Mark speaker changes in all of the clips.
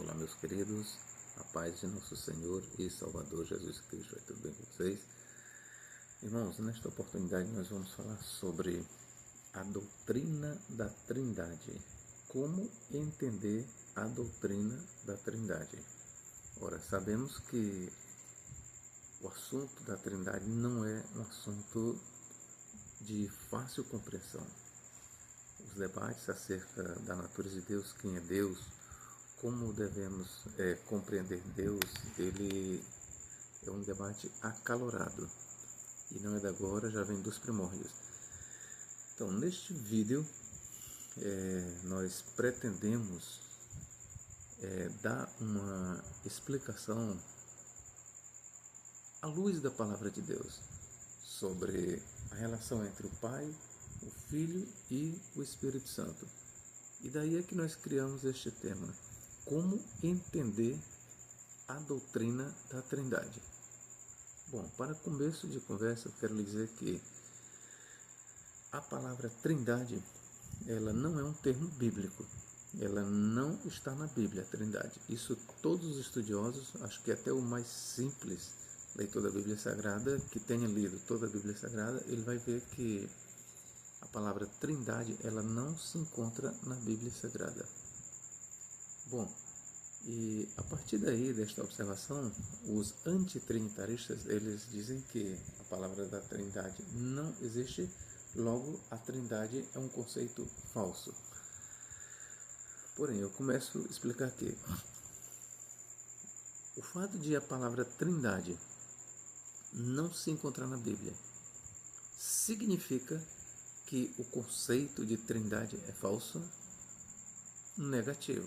Speaker 1: Olá, meus queridos, a paz de nosso Senhor e Salvador Jesus Cristo. Vai tudo bem com vocês? Irmãos, nesta oportunidade nós vamos falar sobre a doutrina da Trindade. Como entender a doutrina da Trindade? Ora, sabemos que o assunto da Trindade não é um assunto de fácil compreensão. Os debates acerca da natureza de Deus, quem é Deus, como devemos compreender Deus, ele é um debate acalorado e não é de agora, já vem dos primórdios. Então, neste vídeo, nós pretendemos dar uma explicação à luz da Palavra de Deus sobre a relação entre o Pai, o Filho e o Espírito Santo. E daí é que nós criamos este tema. Como entender a doutrina da Trindade? Bom, para começo de conversa, eu quero lhe dizer que a palavra Trindade, ela não é um termo bíblico. Ela não está na Bíblia, a Trindade. Isso todos os estudiosos, acho que até o mais simples leitor da Bíblia Sagrada, que tenha lido toda a Bíblia Sagrada, ele vai ver que a palavra Trindade, ela não se encontra na Bíblia Sagrada. Bom, e a partir daí, desta observação, os antitrinitaristas, eles dizem que a palavra da Trindade não existe, logo a Trindade é um conceito falso. Porém, eu começo a explicar aqui. O fato de a palavra Trindade não se encontrar na Bíblia significa que o conceito de Trindade é falso? Negativo.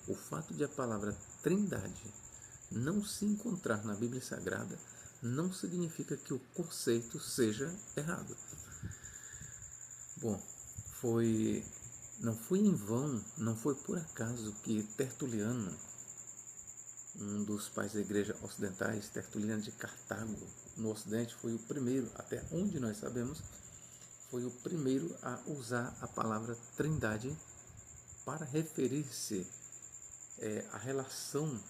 Speaker 1: O fato de a palavra Trindade não se encontrar na Bíblia Sagrada não significa que o conceito seja errado. Bom, não foi em vão, não foi por acaso que Tertuliano, um dos pais da igreja ocidentais, Tertuliano de Cartago, no Ocidente, foi o primeiro, até onde nós sabemos, foi o primeiro a usar a palavra Trindade para referir-se à relação,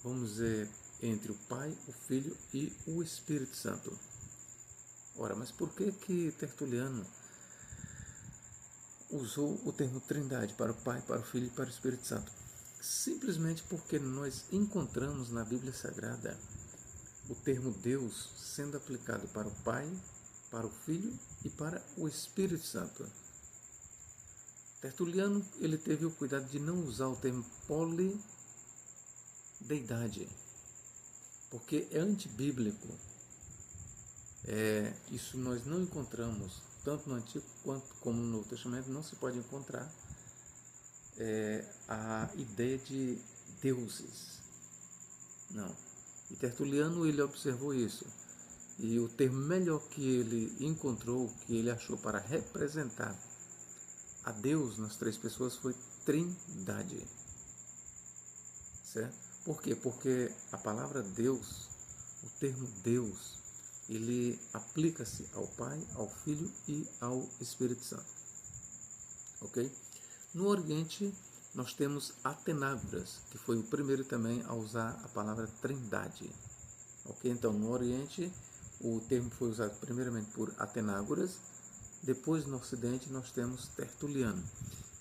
Speaker 1: vamos dizer, entre o Pai, o Filho e o Espírito Santo. Ora, mas por que Tertuliano usou o termo Trindade para o Pai, para o Filho e para o Espírito Santo? Simplesmente porque nós encontramos na Bíblia Sagrada o termo Deus sendo aplicado para o Pai, para o Filho e para o Espírito Santo. Tertuliano, ele teve o cuidado de não usar o termo polideidade, porque é antibíblico. Isso nós não encontramos, tanto no Antigo quanto como no Novo Testamento, não se pode encontrar a ideia de deuses. Não. E Tertuliano, ele observou isso. E o termo melhor que ele encontrou, que ele achou para representar a Deus nas três pessoas, foi Trindade. Certo? Por quê? Porque a palavra Deus, o termo Deus, ele aplica-se ao Pai, ao Filho e ao Espírito Santo. Ok? No Oriente, nós temos Atenágoras, que foi o primeiro também a usar a palavra Trindade. Ok? Então, no Oriente, o termo foi usado primeiramente por Atenágoras, depois no Ocidente nós temos Tertuliano.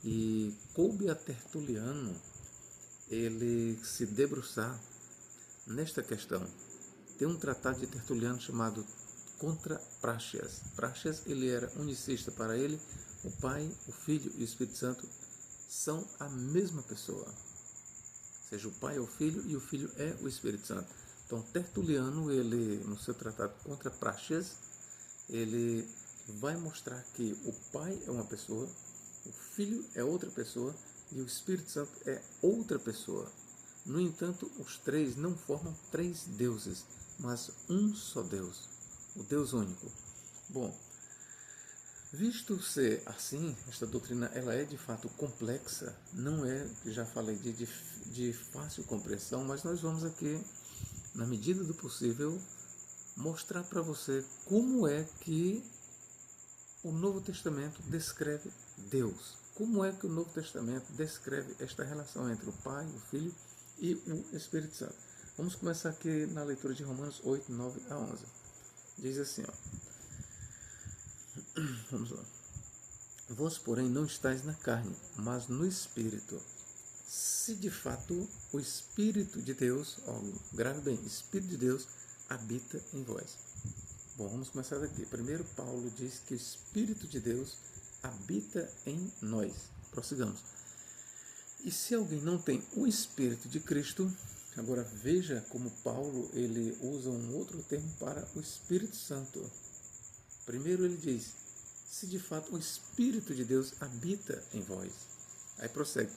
Speaker 1: E coube a Tertuliano ele se debruçar nesta questão. Tem um tratado de Tertuliano chamado Contra Práxeas. Práxeas, ele era unicista. Para ele, o Pai, o Filho e o Espírito Santo são a mesma pessoa. Ou seja, o Pai é o Filho e o Filho é o Espírito Santo. Então, Tertuliano, ele, no seu tratado Contra Práxeas, ele vai mostrar que o Pai é uma pessoa, o Filho é outra pessoa e o Espírito Santo é outra pessoa. No entanto, os três não formam três deuses, mas um só Deus, o Deus único. Bom, visto ser assim, esta doutrina ela é de fato complexa, não é, já falei, de fácil compreensão, mas nós vamos aqui, na medida do possível, mostrar para você como é que o Novo Testamento descreve Deus, como é que o Novo Testamento descreve esta relação entre o Pai, o Filho e o Espírito Santo. Vamos começar aqui na leitura de Romanos 8, 9 a 11. Diz assim, ó. Vamos lá. Vós, porém, não estáis na carne, mas no Espírito. Se de fato o Espírito de Deus, ó, grave bem, Espírito de Deus habita em vós. Bom, vamos começar daqui. Primeiro, Paulo diz que o Espírito de Deus habita em nós. Prossigamos. E se alguém não tem o Espírito de Cristo, agora veja como Paulo ele usa um outro termo para o Espírito Santo. Primeiro ele diz, se de fato o Espírito de Deus habita em vós. Aí prossegue.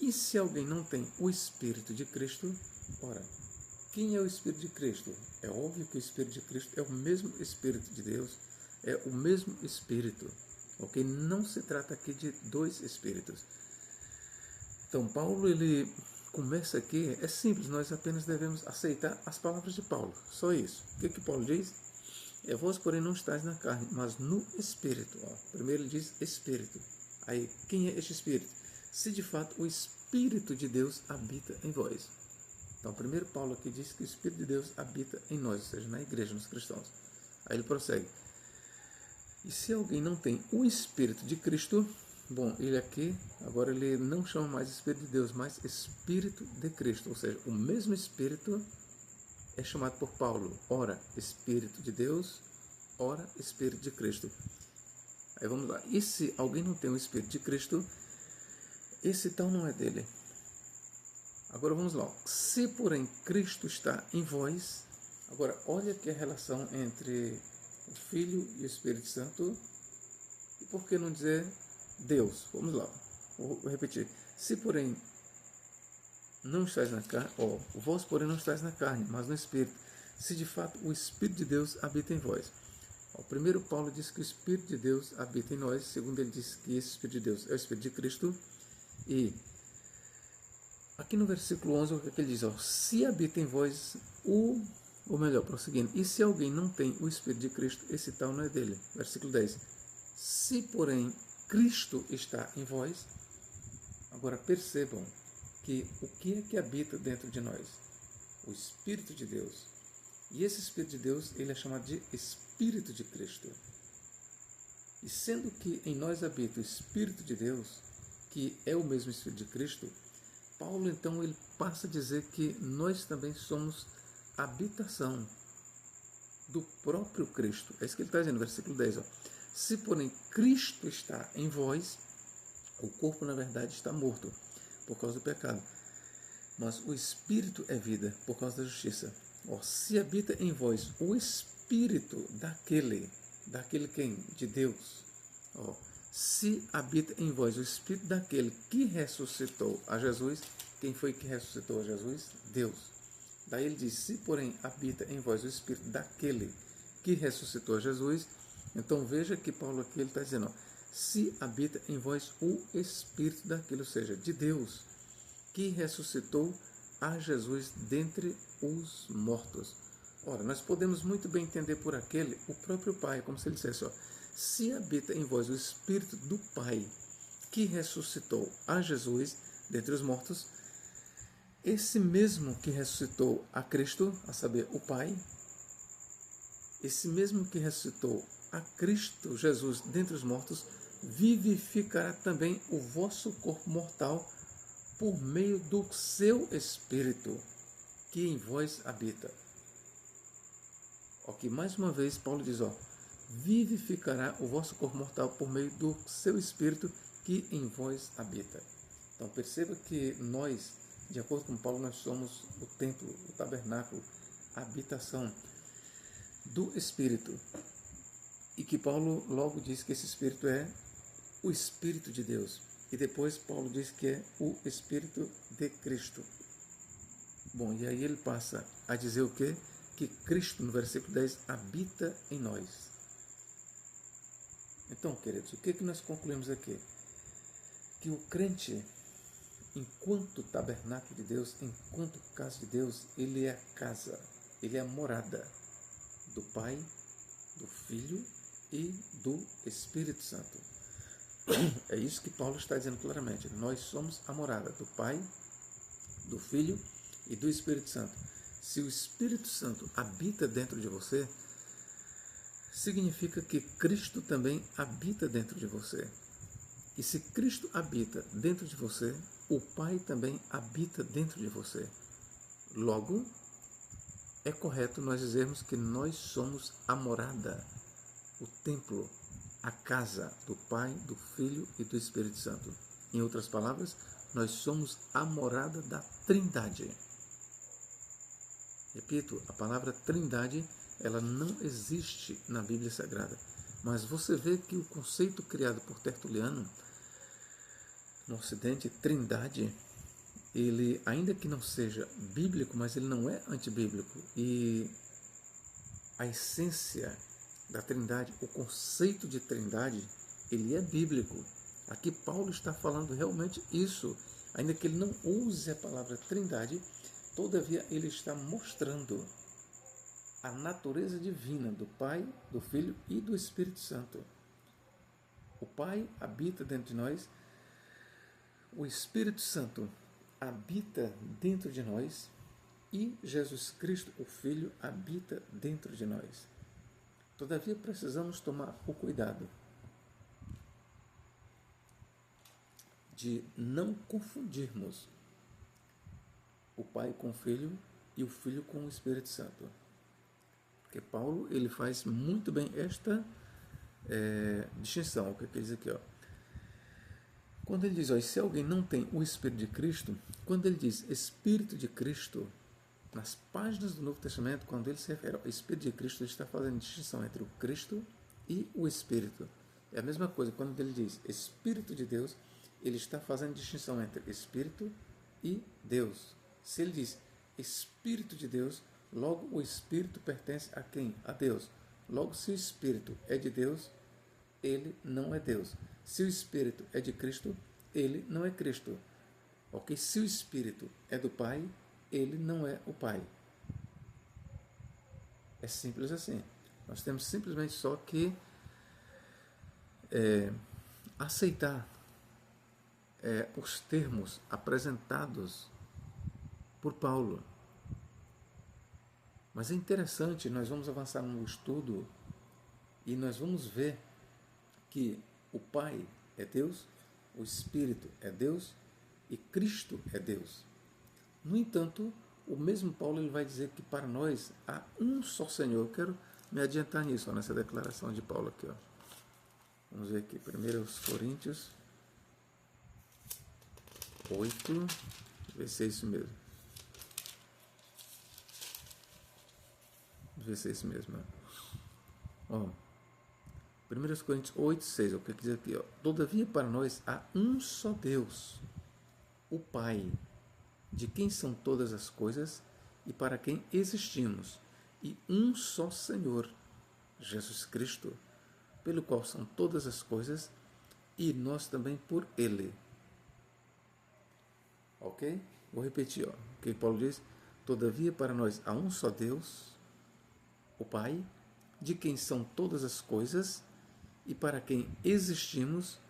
Speaker 1: E se alguém não tem o Espírito de Cristo, ora, quem é o Espírito de Cristo? É óbvio que o Espírito de Cristo é o mesmo Espírito de Deus, é o mesmo Espírito, ok? Não se trata aqui de dois Espíritos. Então, Paulo, ele começa aqui, é simples, nós apenas devemos aceitar as palavras de Paulo, só isso. O que Paulo diz? É vós, porém, não estáis na carne, mas no Espírito. Ó, primeiro ele diz Espírito. Aí, quem é este Espírito? Se de fato o Espírito de Deus habita em vós. Então, primeiro Paulo aqui diz que o Espírito de Deus habita em nós, ou seja, na igreja, nos cristãos. Aí ele prossegue. E se alguém não tem o Espírito de Cristo, bom, ele aqui, agora ele não chama mais Espírito de Deus, mas Espírito de Cristo, ou seja, o mesmo Espírito é chamado por Paulo, ora Espírito de Deus, ora Espírito de Cristo. Aí vamos lá. E se alguém não tem o Espírito de Cristo, esse tal não é dele. Agora vamos lá. Se porém Cristo está em vós, agora olha aqui a relação entre o Filho e o Espírito Santo. E por que não dizer Deus? Vamos lá. Vou repetir. Se porém não estáis na carne, vós porém não estáis na carne, mas no Espírito. Se de fato o Espírito de Deus habita em vós. Primeiro Paulo diz que o Espírito de Deus habita em nós. Segundo ele diz que esse Espírito de Deus é o Espírito de Cristo. E aqui no versículo 11, o que ele diz? Se habita em vós ou melhor, prosseguindo, e se alguém não tem o Espírito de Cristo, esse tal não é dele. Versículo 10. Se, porém, Cristo está em vós, agora percebam que o que é que habita dentro de nós? O Espírito de Deus. E esse Espírito de Deus, ele é chamado de Espírito de Cristo. E sendo que em nós habita o Espírito de Deus, que é o mesmo Espírito de Cristo, Paulo, então, ele passa a dizer que nós também somos habitação do próprio Cristo. É isso que ele está dizendo no versículo 10. Se, porém, Cristo está em vós, o corpo, na verdade, está morto por causa do pecado, mas o Espírito é vida por causa da justiça. Se habita em vós o Espírito daquele quem? De Deus. Se habita em vós o Espírito daquele que ressuscitou a Jesus, quem foi que ressuscitou a Jesus? Deus. Daí ele diz, se porém habita em vós o Espírito daquele que ressuscitou a Jesus, então veja que Paulo aqui ele está dizendo, se habita em vós o Espírito daquele, ou seja, de Deus, que ressuscitou a Jesus dentre os mortos. Ora, nós podemos muito bem entender por aquele o próprio Pai, como se ele dissesse, se habita em vós o Espírito do Pai, que ressuscitou a Jesus dentre os mortos, esse mesmo que ressuscitou a Cristo, a saber, o Pai, esse mesmo que ressuscitou a Cristo Jesus dentre os mortos, vivificará também o vosso corpo mortal por meio do seu Espírito, que em vós habita. Ok, mais uma vez Paulo diz, vivificará o vosso corpo mortal por meio do seu Espírito, que em vós habita. Então perceba que nós, de acordo com Paulo, nós somos o templo, o tabernáculo, a habitação do Espírito. E que Paulo logo diz que esse Espírito é o Espírito de Deus. E depois Paulo diz que é o Espírito de Cristo. Bom, e aí ele passa a dizer o quê? Que Cristo, no versículo 10, habita em nós. Então, queridos, o que nós concluímos aqui? Que o crente, enquanto tabernáculo de Deus, enquanto casa de Deus, ele é a casa, ele é a morada do Pai, do Filho e do Espírito Santo. É isso que Paulo está dizendo claramente. Nós somos a morada do Pai, do Filho e do Espírito Santo. Se o Espírito Santo habita dentro de você, significa que Cristo também habita dentro de você. E se Cristo habita dentro de você, o Pai também habita dentro de você. Logo, é correto nós dizermos que nós somos a morada, o templo, a casa do Pai, do Filho e do Espírito Santo. Em outras palavras, nós somos a morada da Trindade. Repito, a palavra Trindade, ela não existe na Bíblia Sagrada. Mas você vê que o conceito criado por Tertuliano, no Ocidente, Trindade, ele, ainda que não seja bíblico, mas ele não é antibíblico. E a essência da Trindade, o conceito de Trindade, ele é bíblico. Aqui Paulo está falando realmente isso. Ainda que ele não use a palavra Trindade, todavia ele está mostrando a natureza divina do Pai, do Filho e do Espírito Santo. O Pai habita dentro de nós, o Espírito Santo habita dentro de nós e Jesus Cristo, o Filho, habita dentro de nós. Todavia, precisamos tomar o cuidado de não confundirmos o Pai com o Filho e o Filho com o Espírito Santo. Porque Paulo, ele faz muito bem esta distinção. O que ele diz aqui, ó? Quando ele diz, ó, se alguém não tem o Espírito de Cristo, quando ele diz Espírito de Cristo, nas páginas do Novo Testamento, quando ele se refere ao Espírito de Cristo, ele está fazendo distinção entre o Cristo e o Espírito. É a mesma coisa, quando ele diz Espírito de Deus, ele está fazendo distinção entre Espírito e Deus. Se ele diz Espírito de Deus, logo o Espírito pertence a quem? A Deus. Logo, se o Espírito é de Deus, ele não é Deus. Se o Espírito é de Cristo, ele não é Cristo. Ok? Se o Espírito é do Pai, ele não é o Pai. É simples assim. Nós temos simplesmente só que aceitar os termos apresentados por Paulo. Mas é interessante, nós vamos avançar no estudo e nós vamos ver que o Pai é Deus, o Espírito é Deus e Cristo é Deus. No entanto, o mesmo Paulo ele vai dizer que para nós há um só Senhor. Eu quero me adiantar nisso, ó, nessa declaração de Paulo aqui. Ó. Vamos ver aqui, 1 Coríntios 8, ver se é isso mesmo. Ver se é isso mesmo. Ó. 1 Coríntios 8, 6, o que diz aqui? Ó. Todavia para nós há um só Deus, o Pai, de quem são todas as coisas e para quem existimos, e um só Senhor, Jesus Cristo, pelo qual são todas as coisas e nós também por Ele. Ok? Vou repetir. Ó. O que Paulo diz? Todavia para nós há um só Deus, o Pai, de quem são todas as coisas e para quem existimos,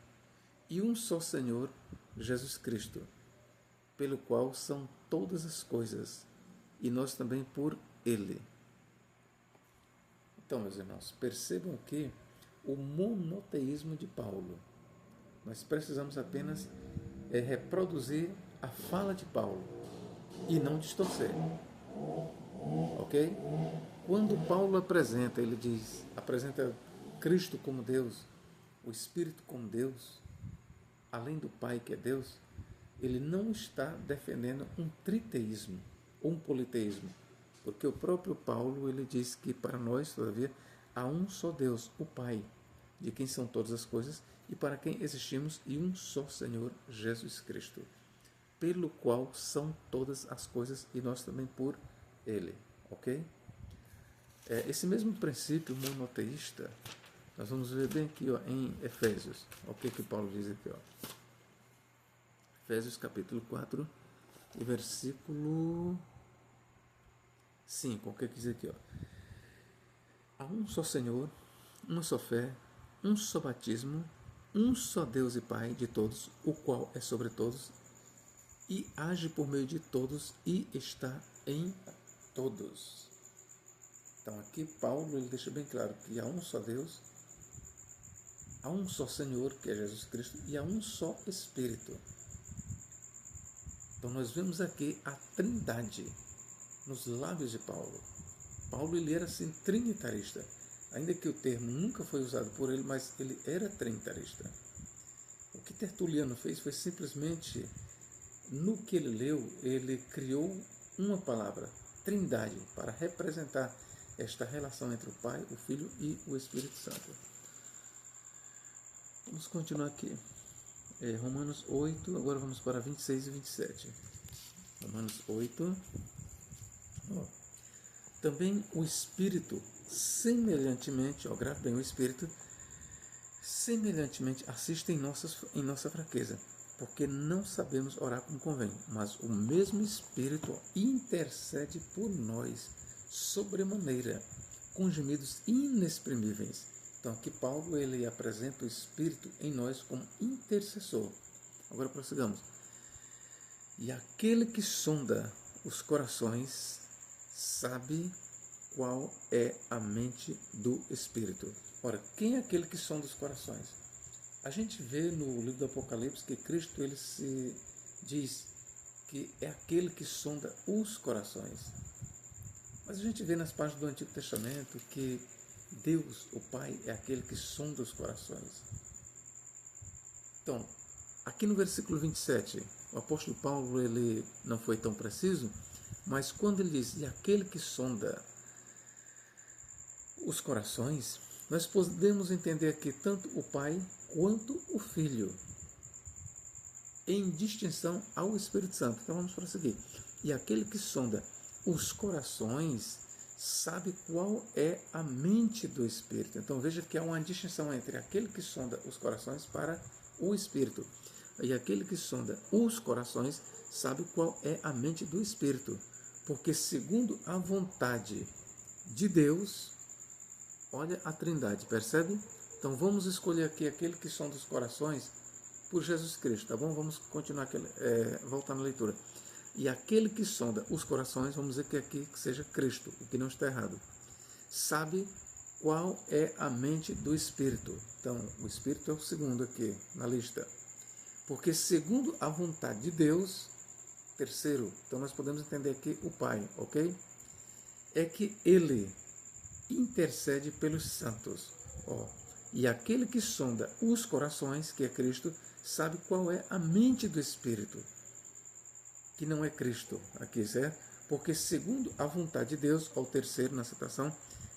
Speaker 1: e um só Senhor, Jesus Cristo, pelo qual são todas as coisas, e nós também por Ele. Então, meus irmãos, percebam aqui o monoteísmo de Paulo. Nós precisamos apenas reproduzir a fala de Paulo e não distorcer. Ok? Quando Paulo apresenta, ele diz, apresenta Cristo como Deus, o Espírito como Deus, além do Pai que é Deus, ele não está defendendo um triteísmo ou um politeísmo, porque o próprio Paulo ele diz que para nós, todavia, há um só Deus, o Pai, de quem são todas as coisas e para quem existimos, e um só Senhor, Jesus Cristo, pelo qual são todas as coisas e nós também por Ele. Ok? Esse mesmo princípio monoteísta nós vamos ver bem aqui, ó, em Efésios. O que Paulo diz aqui? Ó. Efésios capítulo 4 e versículo 5. O que diz aqui? Ó. Há um só Senhor, uma só fé, um só batismo, um só Deus e Pai de todos, o qual é sobre todos e age por meio de todos e está em todos. Então aqui Paulo ele deixa bem claro que há um só Deus, há um só Senhor, que é Jesus Cristo, e há um só Espírito. Então nós vemos aqui a Trindade nos lábios de Paulo. Paulo ele era assim trinitarista, ainda que o termo nunca foi usado por ele, mas ele era trinitarista. O que Tertuliano fez foi simplesmente, no que ele leu, ele criou uma palavra, Trindade, para representar esta relação entre o Pai, o Filho e o Espírito Santo. Vamos continuar aqui. Romanos 8, agora vamos para 26 e 27. Romanos 8. Também o Espírito, semelhantemente, grave bem, o Espírito, semelhantemente assiste em nossa fraqueza, porque não sabemos orar como convém, mas o mesmo Espírito intercede por nós, sobremaneira, com gemidos inexprimíveis. Então aqui Paulo ele apresenta o Espírito em nós como intercessor. Agora prossigamos. E aquele que sonda os corações sabe qual é a mente do Espírito. Ora, quem é aquele que sonda os corações? A gente vê no livro do Apocalipse que Cristo ele se diz que é aquele que sonda os corações. Mas a gente vê nas páginas do Antigo Testamento que Deus, o Pai, é aquele que sonda os corações. Então, aqui no versículo 27, o apóstolo Paulo ele não foi tão preciso, mas quando ele diz, e aquele que sonda os corações, nós podemos entender aqui tanto o Pai quanto o Filho, em distinção ao Espírito Santo. Então vamos prosseguir. E aquele que sonda os corações sabe qual é a mente do Espírito. Então veja que há uma distinção entre aquele que sonda os corações para o Espírito. E aquele que sonda os corações sabe qual é a mente do Espírito. Porque segundo a vontade de Deus, olha a Trindade, percebe? Então vamos escolher aqui aquele que sonda os corações por Jesus Cristo, tá bom? Vamos continuar, voltar na leitura. E aquele que sonda os corações, vamos dizer que aqui que seja Cristo, o que não está errado, sabe qual é a mente do Espírito. Então, o Espírito é o segundo aqui na lista. Porque segundo a vontade de Deus, terceiro, então nós podemos entender aqui o Pai, ok? É que Ele intercede pelos santos. E aquele que sonda os corações, que é Cristo, sabe qual é a mente do Espírito, que não é Cristo aqui, certo? Porque segundo a vontade de Deus, ao terceiro na citação,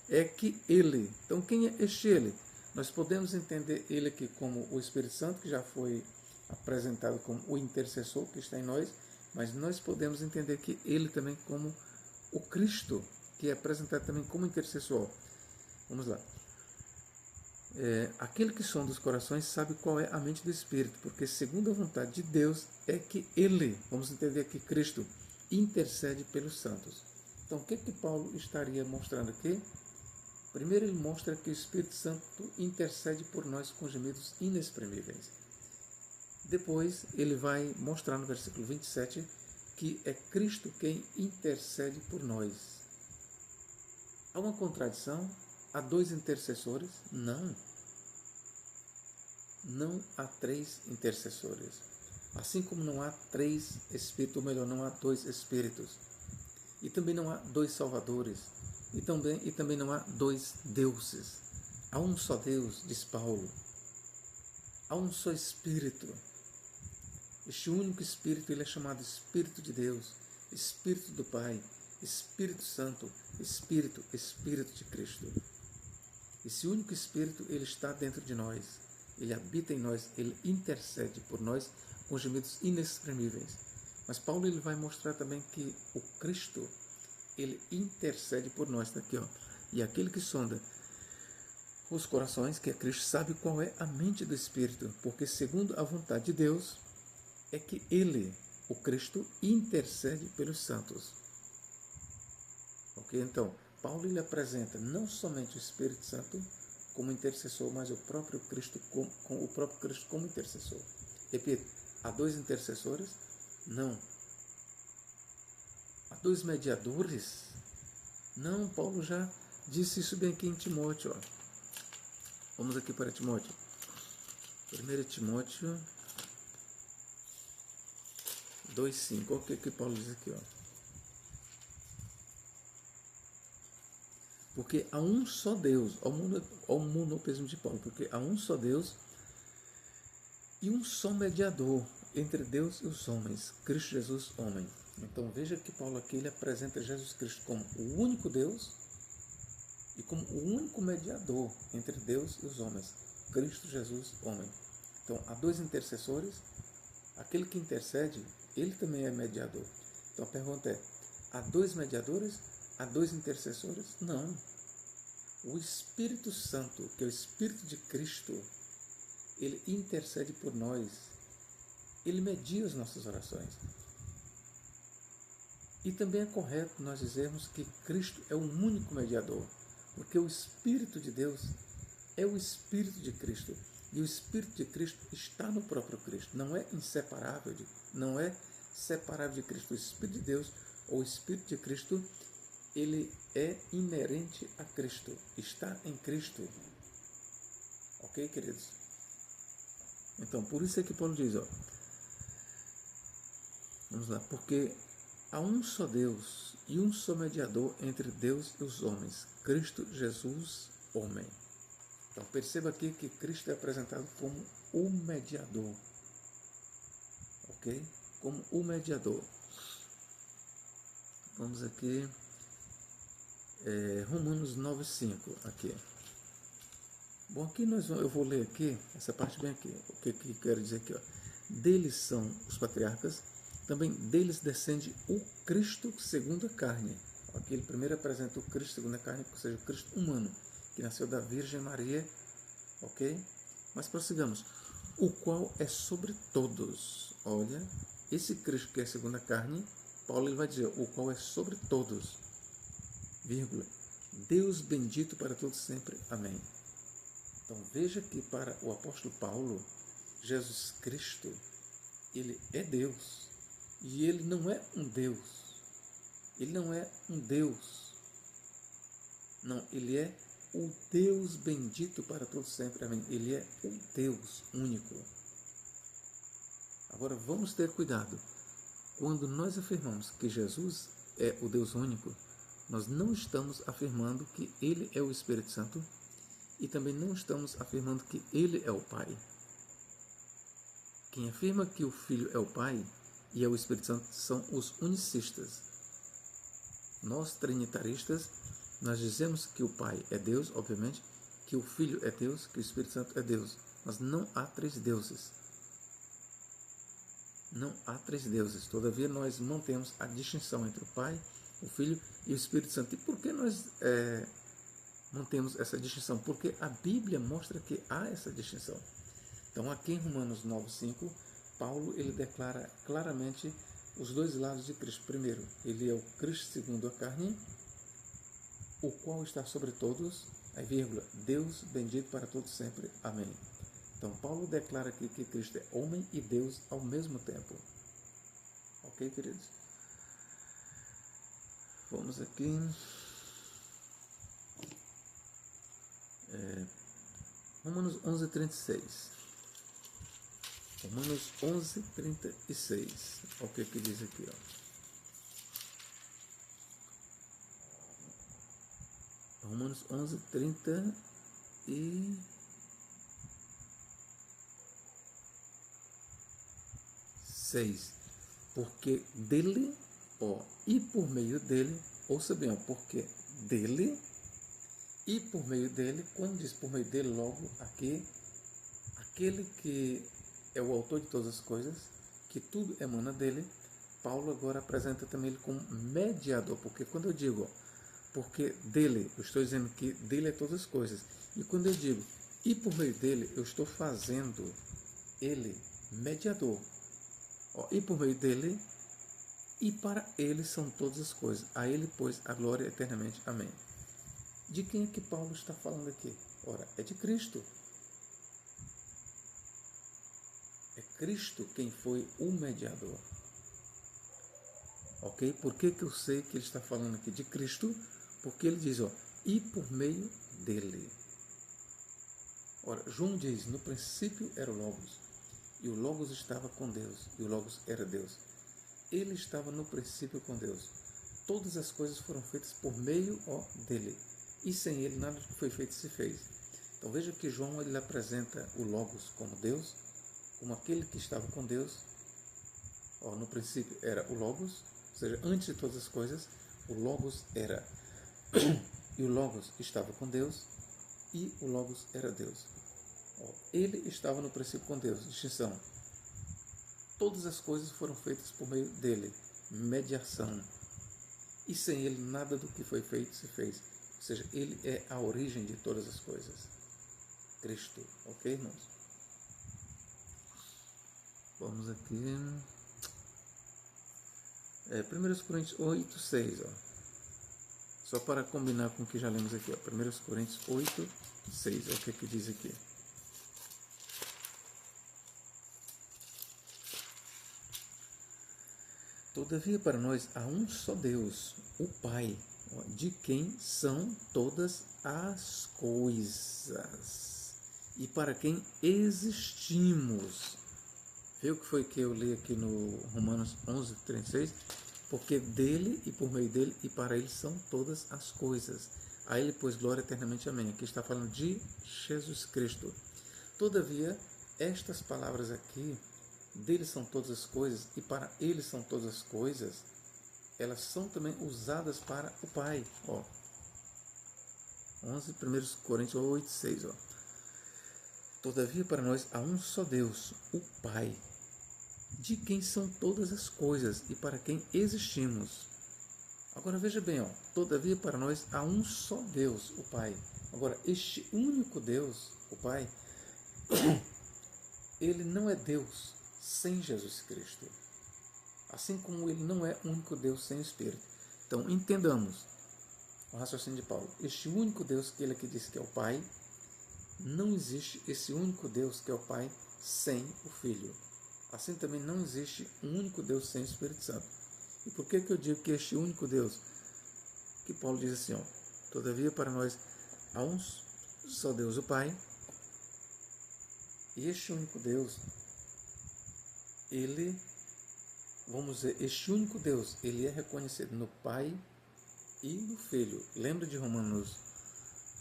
Speaker 1: é que Ele. Então quem é este Ele? Nós podemos entender Ele aqui como o Espírito Santo, que já foi apresentado como o intercessor que está em nós, mas nós podemos entender que Ele também como o Cristo, que é apresentado também como intercessor. Vamos lá. Aquele que sonda os corações sabe qual é a mente do Espírito, porque segundo a vontade de Deus é que Ele, vamos entender aqui Cristo, intercede pelos santos. Então o que Paulo estaria mostrando aqui? Primeiro ele mostra que o Espírito Santo intercede por nós com gemidos inexprimíveis. Depois ele vai mostrar no versículo 27 que é Cristo quem intercede por nós. Há uma contradição? Há dois intercessores? Não. Não há três intercessores. Assim como não há três espíritos, ou melhor, não há dois espíritos. E também não há dois salvadores. E também não há dois deuses. Há um só Deus, diz Paulo. Há um só Espírito. Este único Espírito ele é chamado Espírito de Deus, Espírito do Pai, Espírito Santo, Espírito de Cristo. Esse único Espírito, ele está dentro de nós, ele habita em nós, ele intercede por nós com gemidos inexprimíveis. Mas Paulo ele vai mostrar também que o Cristo, ele intercede por nós. Está aqui, E aquele que sonda os corações, que é Cristo, sabe qual é a mente do Espírito, porque segundo a vontade de Deus, é que ele, o Cristo, intercede pelos santos. Ok? Então, Paulo ele apresenta não somente o Espírito Santo, como intercessor, mas o próprio Cristo com o próprio Cristo como intercessor. Repito, há dois intercessores? Não. Há dois mediadores? Não, Paulo já disse isso bem aqui em Timóteo. Ó. Vamos aqui para Timóteo. 1 Timóteo 2,5. Olha o que Paulo diz aqui. Ó. Porque há um só Deus, ao monoteísmo de Paulo, porque há um só Deus e um só mediador entre Deus e os homens, Cristo Jesus, homem. Então veja que Paulo aqui ele apresenta Jesus Cristo como o único Deus e como o único mediador entre Deus e os homens, Cristo Jesus, homem. Então há dois intercessores, aquele que intercede, ele também é mediador. Então a pergunta é, há dois mediadores? Há dois intercessores? Não. O Espírito Santo, que é o Espírito de Cristo, ele intercede por nós. Ele media as nossas orações. E também é correto nós dizermos que Cristo é o único mediador, porque o Espírito de Deus é o Espírito de Cristo. E o Espírito de Cristo está no próprio Cristo. Não é inseparável, não é separável de Cristo. O Espírito de Deus, ou o Espírito de Cristo, ele é inerente a Cristo, está em Cristo. Ok, queridos? Então, por isso é que Paulo diz, ó, vamos lá, porque há um só Deus e um só mediador entre Deus e os homens, Cristo Jesus, homem. Então, perceba aqui que Cristo é apresentado como o mediador, ok? Como o mediador. Vamos aqui... Romanos 9,5 aqui. Bom, aqui eu vou ler aqui, essa parte bem aqui, o que quero dizer aqui. Ó. Deles são os patriarcas, também deles descende o Cristo segundo a carne. Aqui ele primeiro apresenta o Cristo segundo a carne, ou seja, o Cristo humano, que nasceu da Virgem Maria, ok? Mas prossigamos. O qual é sobre todos. Olha, esse Cristo que é segundo a carne, Paulo ele vai dizer, o qual é sobre todos. Vírgula, Deus bendito para todos sempre. Amém. Então veja que para o apóstolo Paulo, Jesus Cristo, ele é Deus. E ele não é um Deus. Ele não é um Deus. Não, ele é o Deus bendito para todos sempre. Amém. Ele é o Deus único. Agora vamos ter cuidado. Quando nós afirmamos que Jesus é o Deus único, nós não estamos afirmando que Ele é o Espírito Santo e também não estamos afirmando que Ele é o Pai. Quem afirma que o Filho é o Pai e é o Espírito Santo são os unicistas. Nós, trinitaristas, nós dizemos que o Pai é Deus, obviamente, que o Filho é Deus, que o Espírito Santo é Deus. Mas não há três deuses. Não há três deuses. Todavia, nós mantemos a distinção entre o Pai, o Filho e o Espírito Santo. E por que nós mantemos essa distinção? Porque a Bíblia mostra que há essa distinção. Então, aqui em Romanos 9,5, Paulo ele declara claramente os dois lados de Cristo. Primeiro, ele é o Cristo segundo a carne, o qual está sobre todos, aí vírgula, Deus bendito para todos sempre. Amém. Então, Paulo declara aqui que Cristo é homem e Deus ao mesmo tempo. Ok, queridos? Vamos aqui. Romanos 11:36. Romanos 11:36. Olha o que diz aqui. Ó. Romanos 11:36. Porque dele, e por meio dele, ouça bem, porque dele e por meio dele, quando diz por meio dele, logo aqui, aquele que é o autor de todas as coisas, que tudo emana dele, Paulo agora apresenta também ele como mediador, porque quando eu digo, porque dele, eu estou dizendo que dele é todas as coisas, e quando eu digo, e por meio dele, eu estou fazendo ele mediador, e por meio dele, e para ele são todas as coisas, a ele, pois, a glória eternamente. Amém. De quem é que Paulo está falando aqui? Ora, é de Cristo. É Cristo quem foi o mediador. Ok? Por que eu sei que ele está falando aqui de Cristo? Porque ele diz, ó, e por meio dele. Ora, João diz, no princípio era o Logos, e o Logos estava com Deus, e o Logos era Deus. Ele estava no princípio com Deus. Todas as coisas foram feitas por meio, ó, dele. E sem ele nada do que foi feito se fez. Então veja que João ele apresenta o Logos como Deus, como aquele que estava com Deus. Ó, no princípio era o Logos, ou seja, antes de todas as coisas, o Logos era. E o Logos estava com Deus, e o Logos era Deus. Ó, ele estava no princípio com Deus, distinção. Todas as coisas foram feitas por meio dele, mediação. E sem ele nada do que foi feito se fez. Ou seja, ele é a origem de todas as coisas. Cristo. Ok, irmãos? Vamos aqui. 1 Coríntios 8, 6. Ó. Só para combinar com o que já lemos aqui. Ó. 1 Coríntios 8, 6. Olha o que diz aqui. Todavia para nós há um só Deus, o Pai, de quem são todas as coisas e para quem existimos. Vê o que foi que eu li aqui no Romanos 11, 36? Porque dele e por meio dele e para ele são todas as coisas. A ele, pois, glória eternamente. Amém. Aqui está falando de Jesus Cristo. Todavia, estas palavras aqui, dele são todas as coisas e para ele são todas as coisas, elas são também usadas para o Pai. Ó. 1 Coríntios 8, 6. Ó. Todavia para nós há um só Deus, o Pai, de quem são todas as coisas e para quem existimos. Agora veja bem, ó, todavia para nós há um só Deus, o Pai. Agora, este único Deus, o Pai, ele não é Deus sem Jesus Cristo. Assim como ele não é único Deus sem o Espírito. Então, entendamos o raciocínio de Paulo. Este único Deus que ele aqui diz que é o Pai, não existe esse único Deus que é o Pai sem o Filho. Assim também não existe um único Deus sem o Espírito Santo. E por que eu digo que este único Deus? Que Paulo diz assim, ó, todavia para nós há um só Deus, o Pai, e este único Deus, ele, vamos dizer, este único Deus, ele é reconhecido no Pai e no Filho. Lembra de Romanos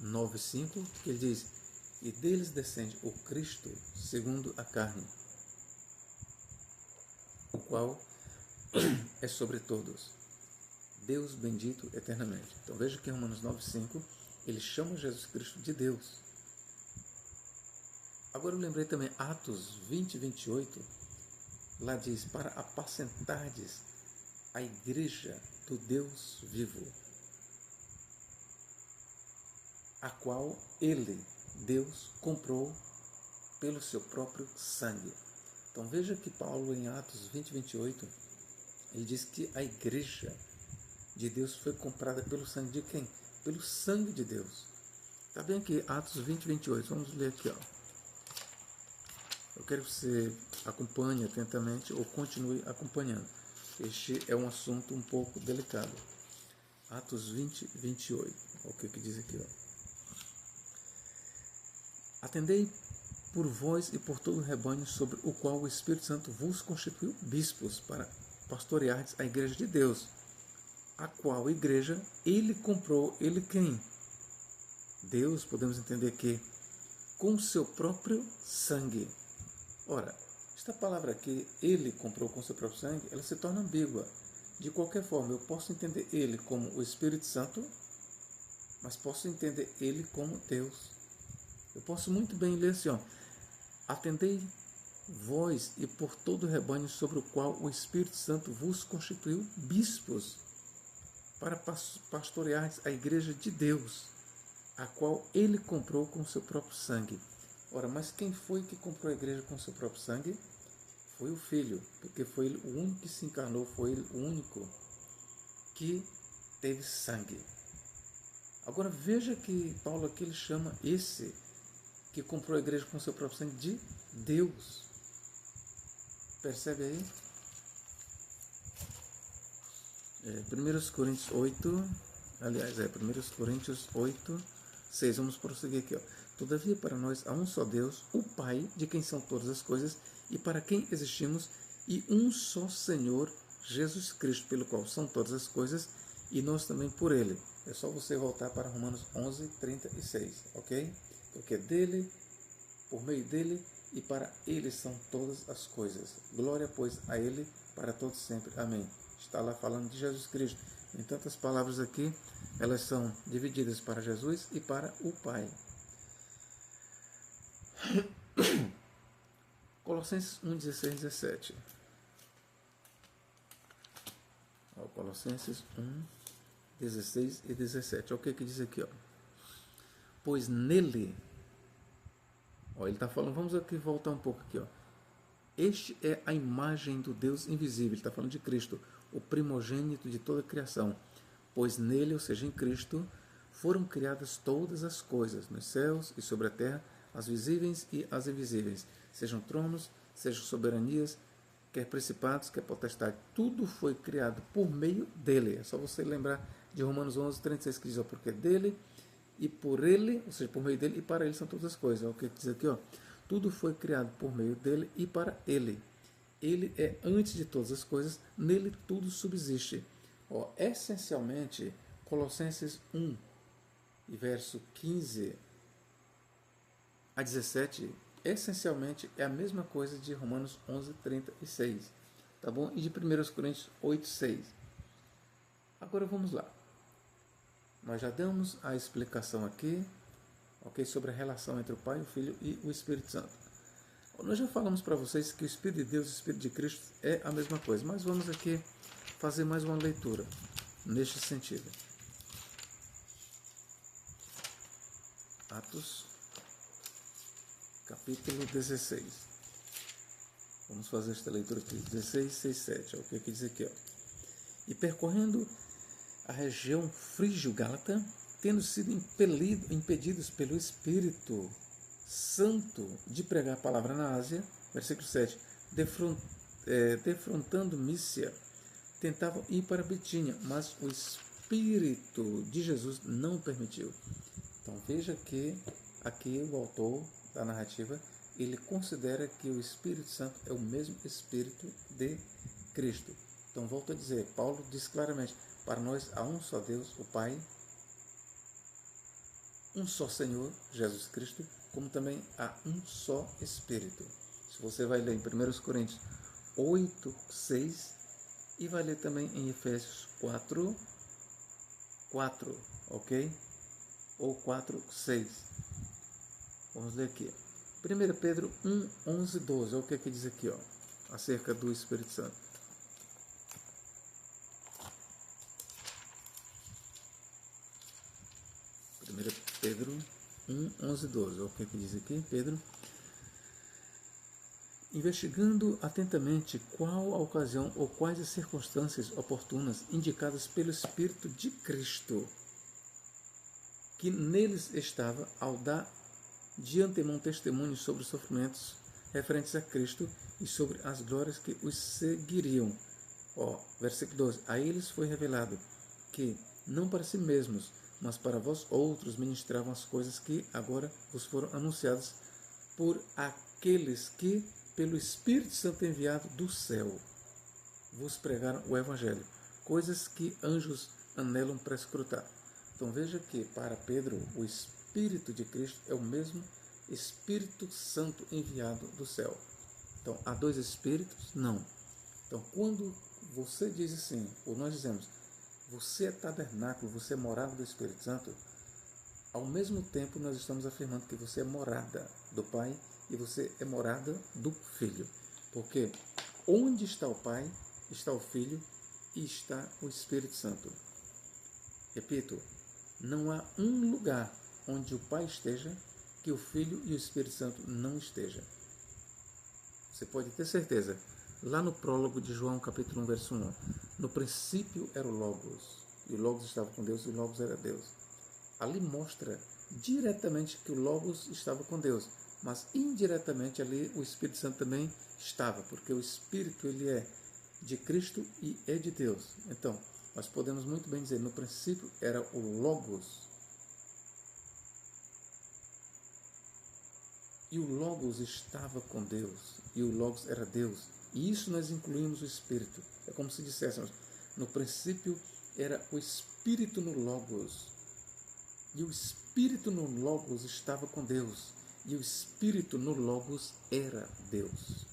Speaker 1: 9,5, que ele diz, e deles descende o Cristo segundo a carne, o qual é sobre todos, Deus bendito eternamente. Então veja que em Romanos 9,5 ele chama Jesus Cristo de Deus. Agora eu lembrei também Atos 20, 28, lá diz, para apacentardes a igreja do Deus vivo, a qual ele, Deus, comprou pelo seu próprio sangue. Então veja que Paulo em Atos 20, 28, ele diz que a igreja de Deus foi comprada pelo sangue de quem? Pelo sangue de Deus. Está bem aqui, Atos 20, 28. Vamos ler aqui. Ó. Eu quero que você acompanhe atentamente ou continue acompanhando. Este é um assunto um pouco delicado. Atos 20, 28. Olha o que diz aqui. Ó. Atendei por vós e por todo o rebanho sobre o qual o Espírito Santo vos constituiu bispos para pastoreardes a igreja de Deus, a qual igreja ele comprou, ele quem? Deus, podemos entender que com o seu próprio sangue. Ora, esta palavra aqui, ele comprou com o seu próprio sangue, ela se torna ambígua. De qualquer forma, eu posso entender ele como o Espírito Santo, mas posso entender ele como Deus. Eu posso muito bem ler assim, ó, atendei vós e por todo o rebanho sobre o qual o Espírito Santo vos constituiu bispos, para pastorear a igreja de Deus, a qual ele comprou com seu próprio sangue. Ora, mas quem foi que comprou a igreja com seu próprio sangue? Foi o Filho, porque foi ele o único que se encarnou, foi ele o único que teve sangue. Agora veja que Paulo aqui ele chama esse que comprou a igreja com seu próprio sangue de Deus. Percebe aí? 1 Coríntios 8, aliás, 1 Coríntios 8, 6. Vamos prosseguir aqui. Ó. Todavia, para nós há um só Deus, o Pai, de quem são todas as coisas, e para quem existimos, e um só Senhor, Jesus Cristo, pelo qual são todas as coisas, e nós também por Ele. É só você voltar para Romanos 11, 36, ok? Porque dele, por meio dele e para ele são todas as coisas. Glória, pois, a ele para todos sempre. Amém. Está lá falando de Jesus Cristo. Em tantas palavras aqui, elas são divididas para Jesus e para o Pai. Colossenses 1, 16, 17. Colossenses 1, 16 e 17. Olha o que diz aqui. Ó. Pois nele... ele está falando, vamos aqui voltar um pouco aqui. Ó. Este é a imagem do Deus invisível. Ele está falando de Cristo, o primogênito de toda a criação. Pois nele, ou seja, em Cristo, foram criadas todas as coisas, nos céus e sobre a terra, as visíveis e as invisíveis, sejam tronos, sejam soberanias, quer principados, quer potestade. Tudo foi criado por meio dele. É só você lembrar de Romanos 11, 36, que diz, ó, porque dele e por ele, ou seja, por meio dele e para ele são todas as coisas. Ó, o que diz aqui, ó, tudo foi criado por meio dele e para ele. Ele é antes de todas as coisas, nele tudo subsiste. Ó, essencialmente, Colossenses 1, e verso 15 a 17, essencialmente é a mesma coisa de Romanos 11, 36, tá bom? E de 1 Coríntios 8, 6. Agora vamos lá. Nós já damos a explicação aqui, ok, sobre a relação entre o Pai, o Filho e o Espírito Santo. Nós já falamos para vocês que o Espírito de Deus e o Espírito de Cristo é a mesma coisa, mas vamos aqui fazer mais uma leitura neste sentido. Atos, capítulo 16. Vamos fazer esta leitura aqui, 16, 6, 7. O que diz aqui? Ó. E percorrendo a região frígio-gálata, tendo sido impedidos pelo Espírito Santo de pregar a palavra na Ásia, versículo 7, defrontando Mísia, tentavam ir para Bitínia, mas o Espírito de Jesus não permitiu. Então veja que aqui o autor da narrativa, ele considera que o Espírito Santo é o mesmo Espírito de Cristo. Então volto a dizer, Paulo diz claramente, para nós há um só Deus, o Pai, um só Senhor, Jesus Cristo, como também há um só Espírito. Se você vai ler em 1 Coríntios 8, 6 e vai ler também em Efésios 4, 4, ok? Ou 4, 6. Vamos ler aqui. 1 Pedro 1, 11, 12. Olha o que diz aqui, ó, acerca do Espírito Santo. 1 Pedro 1, 11, 12. Olha o que diz aqui, Pedro. Investigando atentamente qual a ocasião ou quais as circunstâncias oportunas indicadas pelo Espírito de Cristo, que neles estava ao dar de antemão testemunho sobre os sofrimentos referentes a Cristo e sobre as glórias que os seguiriam. Ó, versículo 12. A eles foi revelado que, não para si mesmos, mas para vós outros ministravam as coisas que agora vos foram anunciadas por aqueles que, pelo Espírito Santo enviado do céu, vos pregaram o Evangelho, coisas que anjos anelam para escrutar. Então veja que para Pedro o Espírito de Cristo é o mesmo Espírito Santo enviado do céu. Então há dois Espíritos? Não. Então quando você diz assim, ou nós dizemos, você é tabernáculo, você é morada do Espírito Santo, ao mesmo tempo nós estamos afirmando que você é morada do Pai e você é morada do Filho. Porque onde está o Pai, está o Filho e está o Espírito Santo. Repito, não há um lugar onde o Pai esteja que o Filho e o Espírito Santo não estejam. Você pode ter certeza. Lá no prólogo de João, capítulo 1, verso 1, no princípio era o Logos, e o Logos estava com Deus, e o Logos era Deus. ali mostra diretamente que o Logos estava com Deus, mas indiretamente ali o Espírito Santo também estava, porque o Espírito ele é de Cristo e é de Deus. Então, nós podemos muito bem dizer, no princípio era o Logos, e o Logos estava com Deus, e o Logos era Deus, e isso nós incluímos o Espírito. É como se disséssemos, no princípio era o Espírito no Logos, e o Espírito no Logos estava com Deus, e o Espírito no Logos era Deus.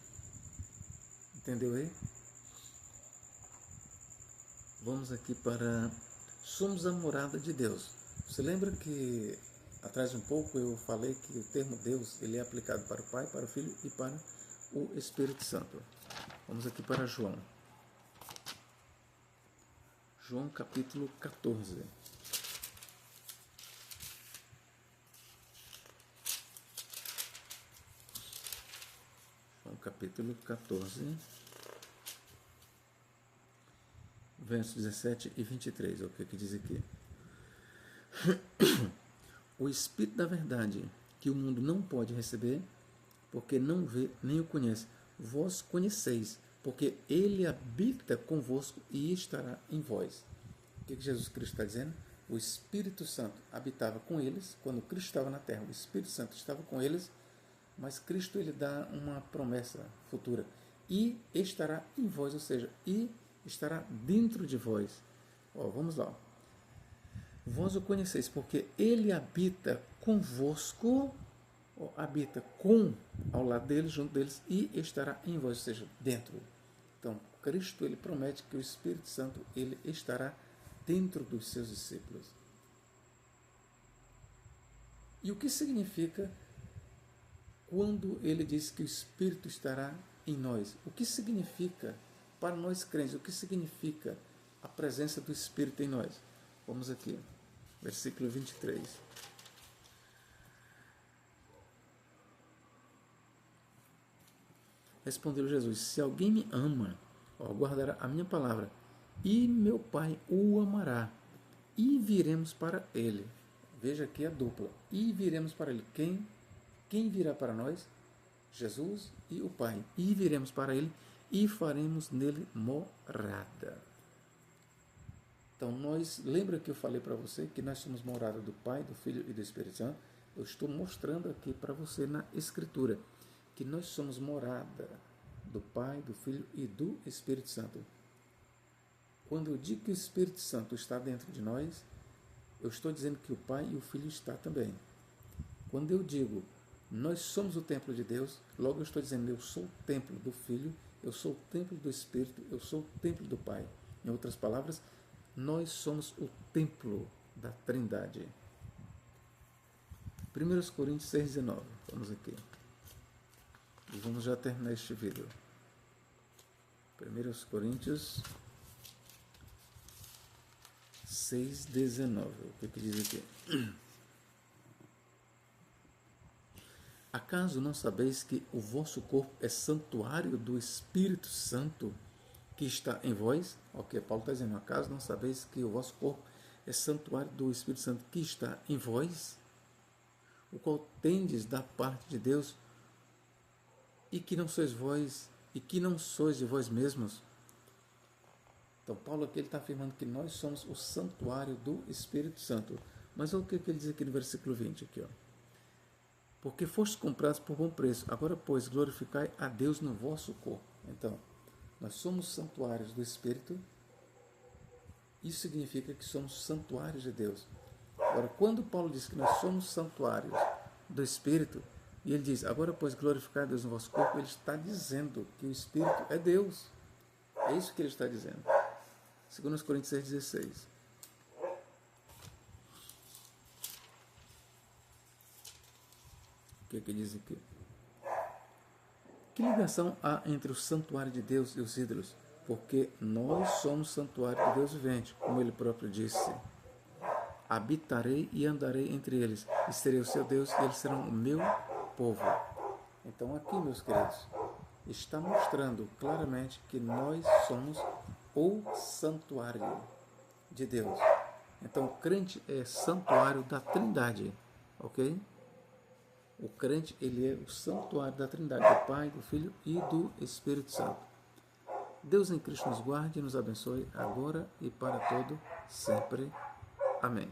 Speaker 1: Entendeu aí? Vamos aqui para... Somos a morada de Deus. Você lembra que atrás um pouco eu falei que o termo Deus ele é aplicado para o Pai, para o Filho e para o Espírito Santo. Vamos aqui para João. João capítulo 14. João capítulo 14, versos 17 e 23. O que diz aqui? O Espírito da verdade, que o mundo não pode receber, porque não vê nem o conhece. Vós conheceis, porque ele habita convosco e estará em vós. O que Jesus Cristo está dizendo? O Espírito Santo habitava com eles, quando Cristo estava na terra, o Espírito Santo estava com eles, mas Cristo ele dá uma promessa futura. E estará em vós, ou seja, e estará dentro de vós. Vamos lá. Vós o conheceis, porque ele habita convosco, habita com, ao lado deles, junto deles, e estará em vós, ou seja, dentro. Então, Cristo ele promete que o Espírito Santo ele estará dentro dos seus discípulos. E o que significa quando ele diz que o Espírito estará em nós? O que significa, para nós crentes, o que significa a presença do Espírito em nós? Vamos aqui, versículo 23. Respondeu Jesus, se alguém me ama, guardará a minha palavra, e meu Pai o amará, e viremos para ele. Veja aqui a dupla, e viremos para ele. Quem virá para nós? Jesus e o Pai. E viremos para ele e faremos nele morada. Então, lembra que eu falei para você que nós somos morada do Pai, do Filho e do Espírito Santo? Eu estou mostrando aqui para você na Escritura que nós somos morada do Pai, do Filho e do Espírito Santo. Quando eu digo que o Espírito Santo está dentro de nós, eu estou dizendo que o Pai e o Filho estão também. Quando eu digo nós somos o templo de Deus, logo eu estou dizendo eu sou o templo do Filho, eu sou o templo do Espírito, eu sou o templo do Pai. Em outras palavras, nós somos o templo da Trindade. 1 Coríntios 6,19. Vamos aqui. E vamos já terminar este vídeo. 1 Coríntios 6,19. O que diz aqui? Acaso não sabeis que o vosso corpo é santuário do Espírito Santo que está em vós? Ok, Paulo está dizendo, acaso não sabeis que o vosso corpo é santuário do Espírito Santo que está em vós? O qual tendes da parte de Deus, e que não sois vós, e que não sois de vós mesmos. Então, Paulo aqui ele está afirmando que nós somos o santuário do Espírito Santo. Mas olha o que ele diz aqui no versículo 20. Aqui, porque fostes comprados por bom preço. Agora, pois, glorificai a Deus no vosso corpo. Então, nós somos santuários do Espírito. Isso significa que somos santuários de Deus. Agora, quando Paulo diz que nós somos santuários do Espírito, e ele diz, agora, pois, glorificai a Deus no vosso corpo, ele está dizendo que o Espírito é Deus. É isso que ele está dizendo. 2 Coríntios 6,16. O que diz aqui? Que ligação há entre o santuário de Deus e os ídolos? Porque nós somos santuário de Deus vivente, como ele próprio disse. Habitarei e andarei entre eles, e serei o seu Deus, e eles serão o meu povo. Então aqui, meus queridos, está mostrando claramente que nós somos o santuário de Deus. Então, o crente é santuário da Trindade, ok? O crente, ele é o santuário da Trindade, do Pai, do Filho e do Espírito Santo. Deus em Cristo nos guarde e nos abençoe agora e para todo sempre. Amém.